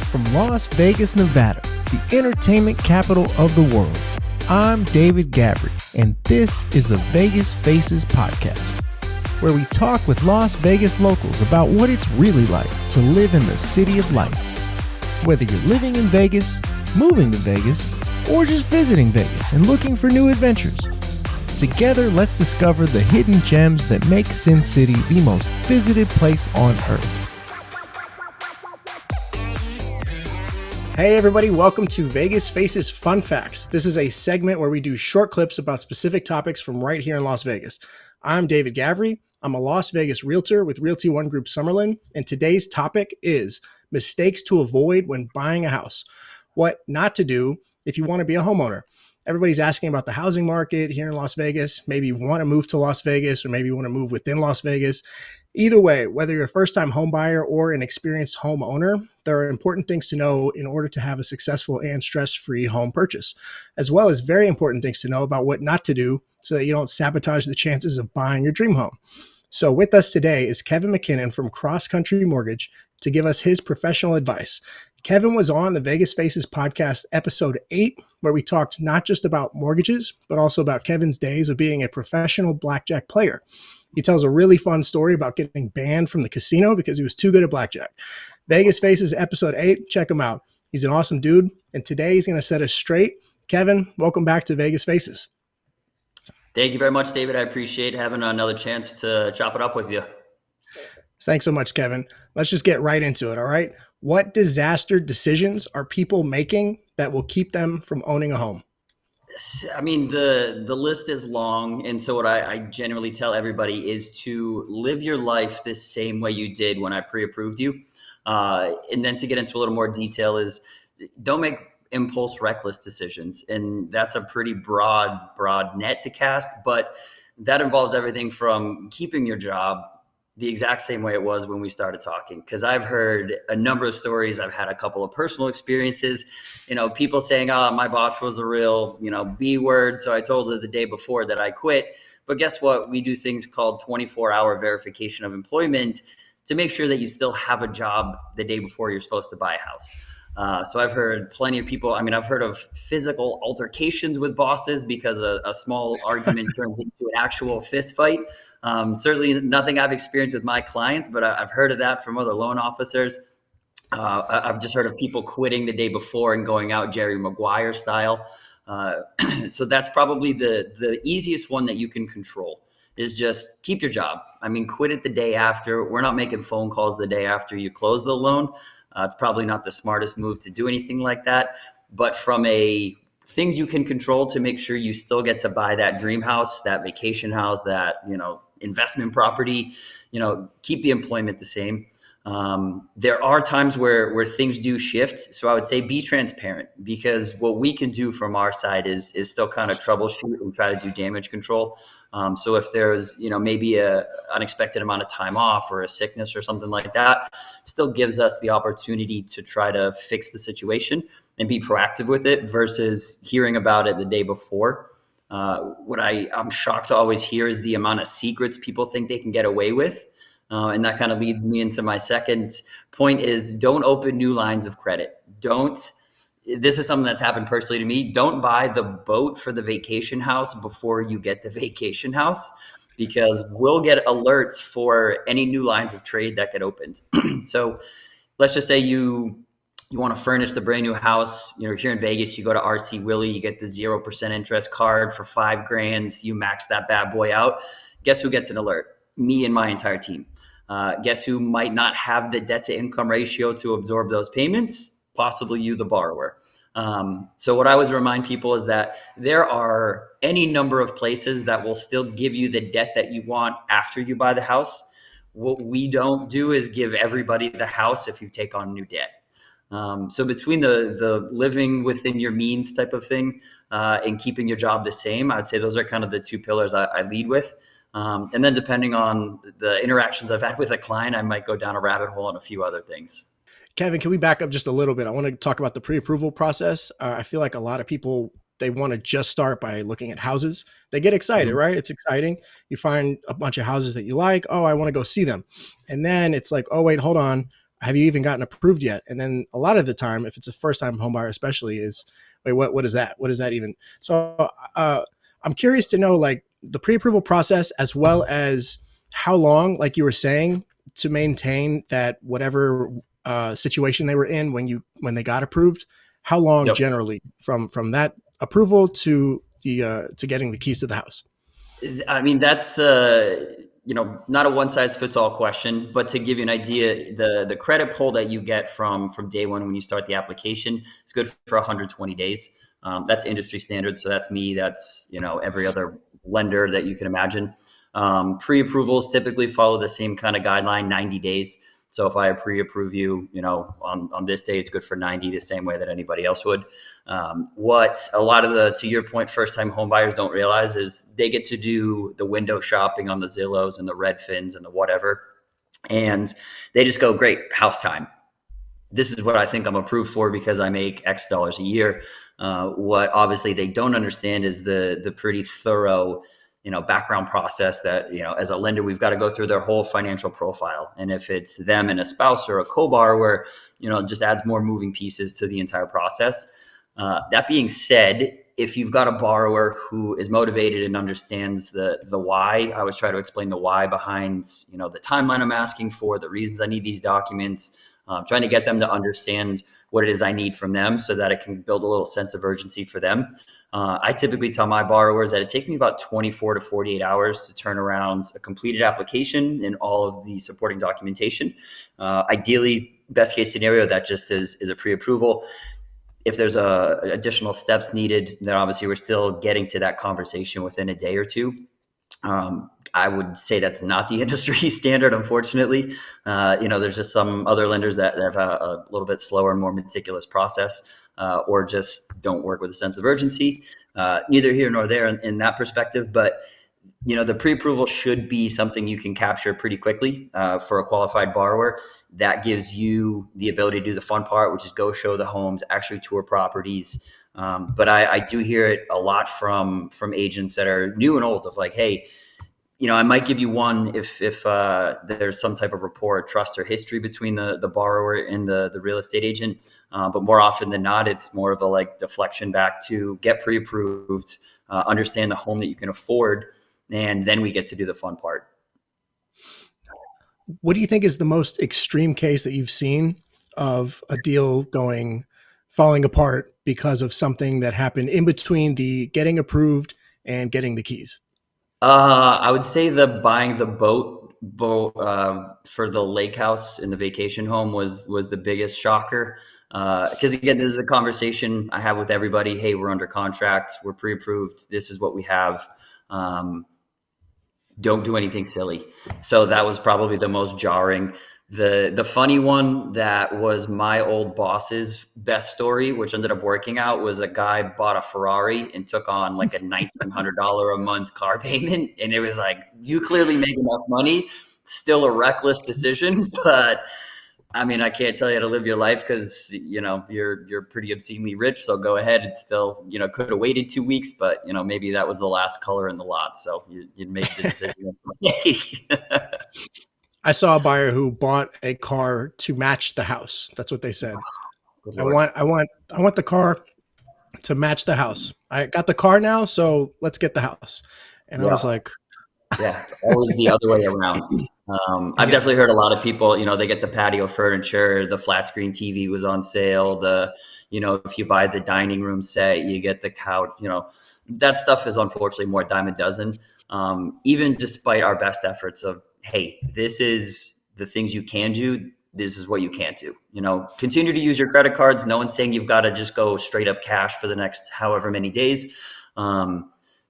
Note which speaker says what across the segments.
Speaker 1: From Las Vegas, Nevada, the entertainment capital of the world, I'm David Gavri, and this is the Vegas Faces podcast, where we talk with Las Vegas locals about what it's really like to live in the City of Lights. Whether you're living in Vegas, moving to Vegas, or just visiting Vegas and looking for new adventures, together let's discover the hidden gems that make Sin City the most visited place on earth. Hey everybody, welcome to Vegas Faces Fun Facts. This is a segment where we do short clips about specific topics from right here in Las Vegas. I'm David Gavri. I'm a Las Vegas realtor with Realty One Group Summerlin, and today's topic is mistakes to avoid when buying a house. What not to do if you want to be a homeowner. Everybody's asking about the housing market here in Las Vegas. Maybe you want to move to Las Vegas, or maybe you want to move within Las Vegas. Either way, whether you're a first-time home buyer or an experienced homeowner, there are important things to know in order to have a successful and stress-free home purchase, as well as very important things to know about what not to do so that you don't sabotage the chances of buying your dream home. So with us today is Kevin MacKinnon from Cross Country Mortgage to give us his professional advice. Kevin was on the Vegas Faces podcast episode 8, where we talked not just about mortgages, but also about Kevin's days of being a professional blackjack player. He tells a really fun story about getting banned from the casino because he was too good at blackjack. Vegas Faces episode 8, check him out. He's an awesome dude, and today he's going to set us straight. Kevin, welcome back to Vegas Faces.
Speaker 2: Thank you very much, David. I appreciate having another chance to chop it up with you.
Speaker 1: Thanks so much, Kevin. Let's just get right into it, all right? What disaster decisions are people making that will keep them from owning a home?
Speaker 2: I mean, the list is long. And so what I generally tell everybody is to live your life the same way you did when I pre-approved you. And then to get into a little more detail is don't make impulse reckless decisions. And that's a pretty broad net to cast, but that involves everything from keeping your job the exact same way it was when we started talking. Because I've heard a number of stories. I've had a couple of personal experiences, people saying, oh, my boss was a real, B word. So I told her the day before that I quit. But guess what? We do things called 24-hour verification of employment to make sure that you still have a job the day before you're supposed to buy a house. So I've heard plenty of people. I've heard of physical altercations with bosses because a small argument turns into an actual fist fight. Certainly nothing I've experienced with my clients, but I've heard of that from other loan officers. I've just heard of people quitting the day before and going out Jerry Maguire style. So that's probably the easiest one that you can control is just keep your job. Quit it the day after. We're not making phone calls the day after you close the loan. It's probably not the smartest move to do anything like that. But from a things you can control to make sure you still get to buy that dream house, that vacation house, that, investment property, keep the employment the same. There are times where things do shift. So I would say be transparent, because what we can do from our side is still kind of troubleshoot and try to do damage control. So if there's, maybe a unexpected amount of time off or a sickness or something like that, it still gives us the opportunity to try to fix the situation and be proactive with it versus hearing about it the day before. What I'm shocked to always hear is the amount of secrets people think they can get away with. And that kind of leads me into my second point is don't open new lines of credit. This is something that's happened personally to me. Don't buy the boat for the vacation house before you get the vacation house, because we'll get alerts for any new lines of trade that get opened. So let's just say you want to furnish the brand new house. Here in Vegas, you go to RC Willie, you get the 0% interest card for $5,000. You max that bad boy out. Guess who gets an alert? Me and my entire team. Guess who might not have the debt to income ratio to absorb those payments? Possibly you, the borrower. So what I always remind people is that there are any number of places that will still give you the debt that you want after you buy the house. What we don't do is give everybody the house if you take on new debt. So between the living within your means type of thing and keeping your job the same, I'd say those are kind of the two pillars I lead with. And then depending on the interactions I've had with a client, I might go down a rabbit hole on a few other things.
Speaker 1: Kevin, can we back up just a little bit? I want to talk about the pre-approval process. I feel like a lot of people, they want to just start by looking at houses. They get excited, right? It's exciting. You find a bunch of houses that you like. Oh, I want to go see them. And then it's like, oh, wait, hold on. have you even gotten approved yet? And then a lot of the time, if it's a first time home buyer, especially, is wait, what is that? What is that even? So I'm curious to know like the pre approval process as well as how long, like you were saying, to maintain that whatever situation they were in when they got approved. How long
Speaker 2: Yep.
Speaker 1: generally from that approval to getting the keys to the house?
Speaker 2: I mean, that's not a one size fits all question, but to give you an idea, the credit pull that you get from day one when you start the application is good for 120 days. That's industry standard. So that's me. That's every other lender that you can imagine. Pre-approvals typically follow the same kind of guideline, 90 days. So if I pre-approve you, on this day, it's good for 90, the same way that anybody else would. What a lot of to your point, first time home buyers don't realize is they get to do the window shopping on the Zillows and the Redfins and the whatever. And they just go, great, house time. This is what I think I'm approved for because I make X dollars a year. What obviously they don't understand is the pretty thorough, background process that, as a lender, we've got to go through their whole financial profile. And if it's them and a spouse or a co-borrower, it just adds more moving pieces to the entire process. That being said, if you've got a borrower who is motivated and understands the why, I always try to explain the why behind, the timeline I'm asking for, the reasons I need these documents, trying to get them to understand what it is I need from them so that it can build a little sense of urgency for them. I typically tell my borrowers that it takes me about 24 to 48 hours to turn around a completed application and all of the supporting documentation. Ideally, best case scenario, that just is a pre-approval. If there's additional steps needed, then obviously we're still getting to that conversation within a day or two. I would say that's not the industry standard, unfortunately. There's just some other lenders that have a little bit slower and more meticulous process, or just don't work with a sense of urgency. Neither here nor there in that perspective, but the pre-approval should be something you can capture pretty quickly for a qualified borrower. That gives you the ability to do the fun part, which is go show the homes, actually tour properties. But I do hear it a lot from agents that are new and old of like, hey, I might give you one if there's some type of rapport, trust, or history between the borrower and the real estate agent. But more often than not, it's more of a like deflection back to get pre-approved, understand the home that you can afford, and then we get to do the fun part.
Speaker 1: What do you think is the most extreme case that you've seen of a deal falling apart because of something that happened in between the getting approved and getting the keys?
Speaker 2: I would say the buying the boat for the lake house in the vacation home was the biggest shocker. Because again, this is a conversation I have with everybody. Hey, we're under contract. We're pre-approved. This is what we have. Don't do anything silly. So that was probably the most jarring. The funny one that was my old boss's best story, which ended up working out, was a guy bought a Ferrari and took on like a $1,900 a month car payment, and it was like, you clearly make enough money. Still a reckless decision, but I mean, I can't tell you how to live your life because you're pretty obscenely rich. So go ahead. It's still could have waited 2 weeks, but maybe that was the last color in the lot. So you'd make the decision.
Speaker 1: I saw a buyer who bought a car to match the house. That's what they said.
Speaker 2: Good
Speaker 1: I
Speaker 2: Lord.
Speaker 1: want I want I want the car to match the house. I got the car now, so let's get the house. And I
Speaker 2: Yeah.
Speaker 1: was like,
Speaker 2: Yeah, it's always the other way around. I've
Speaker 1: yeah,
Speaker 2: definitely heard a lot of people, they get the patio furniture, the flat screen TV was on sale, if you buy the dining room set, you get the couch, that stuff is unfortunately more dime a dozen. Even despite our best efforts of, hey, this is the things you can do, this is what you can't do. Continue to use your credit cards. No one's saying you've got to just go straight up cash for the next however many days.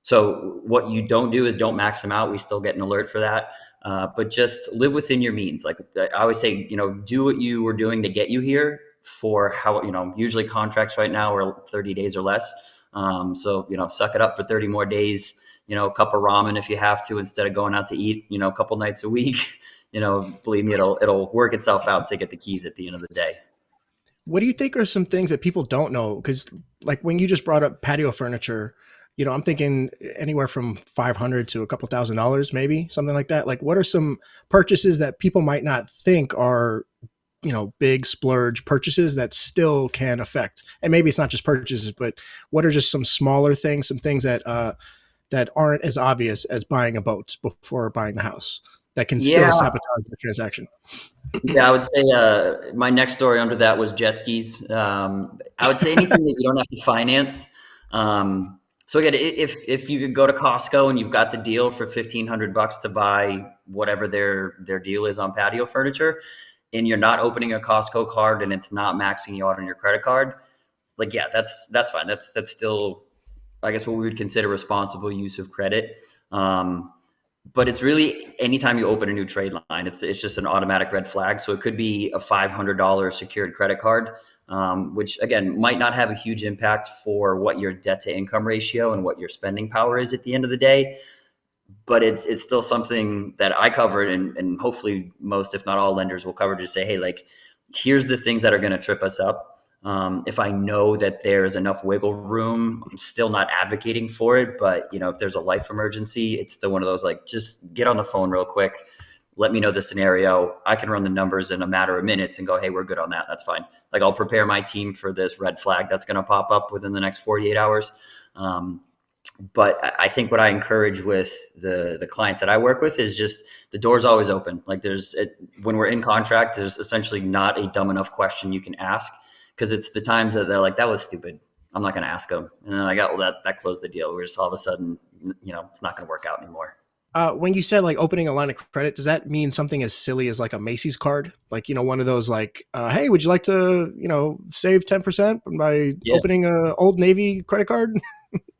Speaker 2: So what you don't do is don't max them out. We still get an alert for that. But just live within your means. Like I always say, do what you were doing to get you here for how, usually contracts right now are 30 days or less. So, suck it up for 30 more days, a cup of ramen if you have to, instead of going out to eat, a couple nights a week, believe me, it'll work itself out to get the keys at the end of the day.
Speaker 1: what do you think are some things that people don't know? Because like when you just brought up patio furniture, I'm thinking anywhere from 500 to a couple $1,000s, maybe something like that. Like, what are some purchases that people might not think are big splurge purchases that still can affect, and maybe it's not just purchases, but what are just some smaller things, some things that aren't as obvious as buying a boat before buying the house that can still
Speaker 2: Yeah,
Speaker 1: sabotage the transaction?
Speaker 2: yeah, I would say my next story under that was jet skis. I would say anything that you don't have to finance. So again, if you could go to Costco and you've got the deal for $1,500 to buy whatever their deal is on patio furniture, and you're not opening a Costco card and it's not maxing you out on your credit card, like yeah, that's fine. That's still, I guess, what we would consider responsible use of credit. Um, but it's really anytime you open a new trade line, it's just an automatic red flag. So it could be a $500 secured credit card, which again might not have a huge impact for what your debt to income ratio and what your spending power is at the end of the day. But it's still something that I covered, and hopefully most, if not all, lenders will cover to say, hey, like here's the things that are going to trip us up. If I know that there's enough wiggle room, I'm still not advocating for it. But if there's a life emergency, it's still one of those like just get on the phone real quick. Let me know the scenario. I can run the numbers in a matter of minutes and go, hey, we're good on that. That's fine. Like I'll prepare my team for this red flag that's going to pop up within the next 48 hours. But I think what I encourage with the clients that I work with is just the door's always open. Like when we're in contract, there's essentially not a dumb enough question you can ask, because it's the times that they're like, that was stupid, I'm not going to ask them. And then I got, well, that closed the deal. We're just all of a sudden, it's not going to work out anymore.
Speaker 1: When you said like opening a line of credit, does that mean something as silly as like a Macy's card? Like, one of those like, hey, would you like to, save 10% by
Speaker 2: Yeah.
Speaker 1: opening a Old Navy credit card?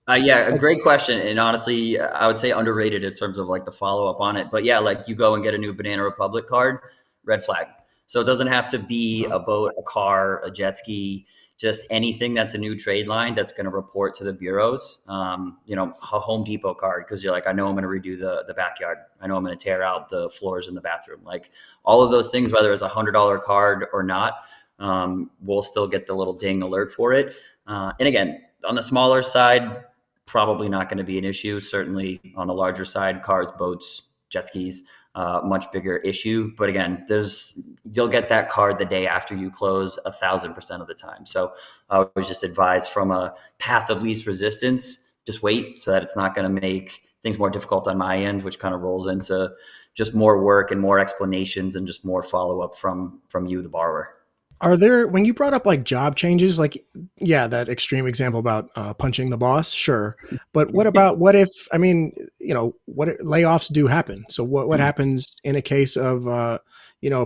Speaker 2: Yeah, a great question. And honestly, I would say underrated in terms of like the follow up on it. But yeah, like you go and get a new Banana Republic card, red flag. So it doesn't have to be a boat, a car, a jet ski, just anything that's a new trade line that's going to report to the bureaus. A Home Depot card, because you're like, I know I'm going to redo the backyard. I know I'm going to tear out the floors in the bathroom. Like all of those things, whether it's $100 card or not, we'll still get the little ding alert for it. And again, on the smaller side, probably not going to be an issue. Certainly on the larger side, cars, boats, jet skis, much bigger issue. But again, you'll get that card the day after you close 1,000% of the time. So I would just advise from a path of least resistance, just wait so that it's not going to make things more difficult on my end, which kind of rolls into just more work and more explanations and just more follow up from you, the borrower.
Speaker 1: When you brought up like job changes, like, yeah, that extreme example about punching the boss, sure. But what if, I mean, what layoffs do happen? So what happens in a case of, a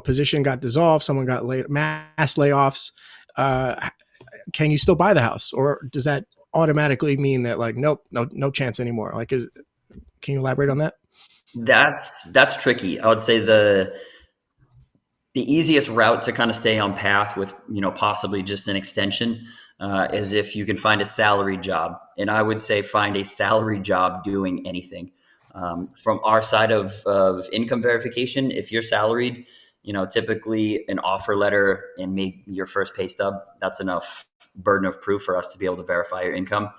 Speaker 1: position got dissolved, someone got mass layoffs? Can you still buy the house, or does that automatically mean that like, nope, no chance anymore? Like, can you elaborate on that?
Speaker 2: That's tricky. I would say the easiest route to kind of stay on path with possibly just an extension is if you can find a salary job. And I would say find a salary job doing anything. From our side of income verification, if you're salaried, typically an offer letter and maybe your first pay stub, that's enough burden of proof for us to be able to verify your income.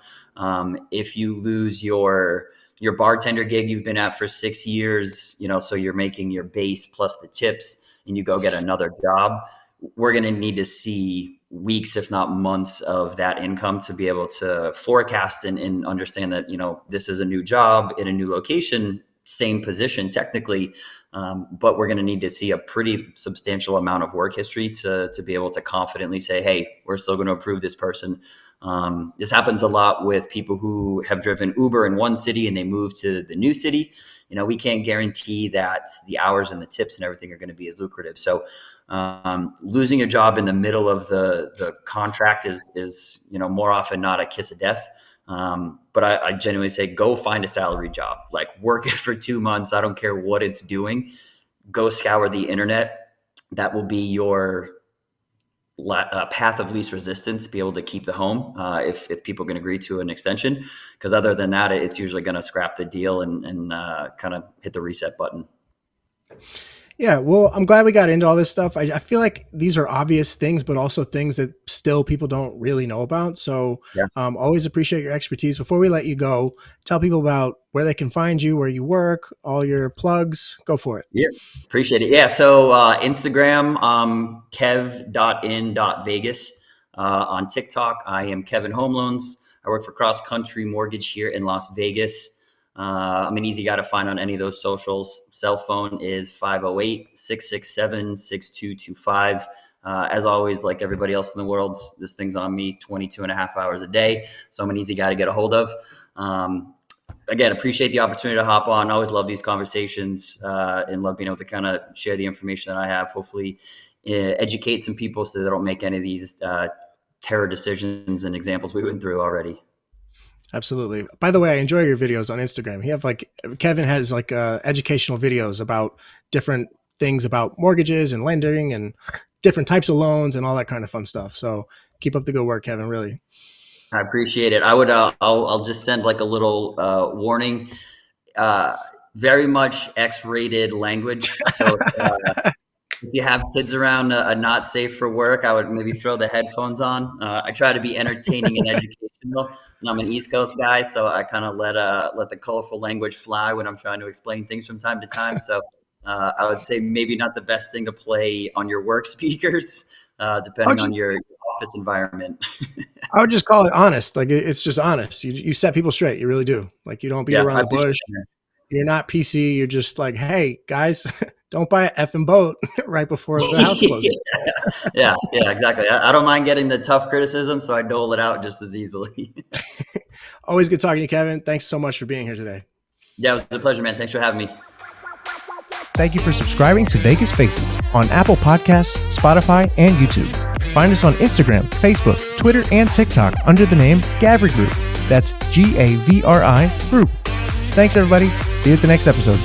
Speaker 2: If you lose your bartender gig you've been at for 6 years, so you're making your base plus the tips, and you go get another job, we're going to need to see weeks, if not months, of that income to be able to forecast and understand that, this is a new job in a new location, same position technically. But we're going to need to see a pretty substantial amount of work history to be able to confidently say, hey, we're still going to approve this person. This happens a lot with people who have driven Uber in one city and they move to the new city. We can't guarantee that the hours and the tips and everything are going to be as lucrative. So losing a job in the middle of the contract is more often not a kiss of death. But I genuinely say, go find a salary job, like work it for 2 months. I don't care what it's doing. Go scour the internet. That will be your path of least resistance, be able to keep the home if people can agree to an extension. Because other than that, it's usually going to scrap the deal and kind of hit the reset button.
Speaker 1: Yeah, well, I'm glad we got into all this stuff. I feel like these are obvious things, but also things that still people don't really know about. So,
Speaker 2: Yeah.
Speaker 1: always appreciate your expertise. Before we let you go, tell people about where they can find you, where you work, all your plugs. Go for it.
Speaker 2: Yeah. Appreciate it. Yeah. So Instagram, kev.in.vegas. On TikTok, I am Kevin Home Loans. I work for Cross Country Mortgage here in Las Vegas. I'm an easy guy to find on any of those socials. Cell phone is 508-667-6225. As always, like everybody else in the world, this thing's on me 22 and a half hours a day. So I'm an easy guy to get a hold of. Again, appreciate the opportunity to hop on. I always love these conversations and love being able to kind of share the information that I have. Hopefully, educate some people so they don't make any of these terror decisions and examples we went through already.
Speaker 1: Absolutely. By the way, I enjoy your videos on Instagram. Kevin has educational videos about different things about mortgages and lending and different types of loans and all that kind of fun stuff. So keep up the good work, Kevin. Really.
Speaker 2: I appreciate it. I would. I'll just send like a little warning. Uh, Very much X-rated language. So if you have kids around, not safe for work, I would maybe throw the headphones on. I try to be entertaining and educational, and I'm an East Coast guy, so I kind of let the colorful language fly when I'm trying to explain things from time to time. So I would say maybe not the best thing to play on your work speakers, depending on your office environment.
Speaker 1: I would just call it honest. Like it's just honest. You set people straight. You really do. Like you don't beat
Speaker 2: Yeah,
Speaker 1: around
Speaker 2: I
Speaker 1: the bush.
Speaker 2: appreciate that.
Speaker 1: You're not PC. You're just like, hey guys, don't buy an effing boat right before the house closes.
Speaker 2: Yeah, exactly. I don't mind getting the tough criticism, so I dole it out just as easily.
Speaker 1: Always good talking to you, Kevin. Thanks so much for being here today.
Speaker 2: Yeah, it was a pleasure, man. Thanks for having me.
Speaker 1: Thank you for subscribing to Vegas Faces on Apple Podcasts, Spotify, and YouTube. Find us on Instagram, Facebook, Twitter, and TikTok under the name Gavri Group. That's Gavri Group. Thanks, everybody. See you at the next episode.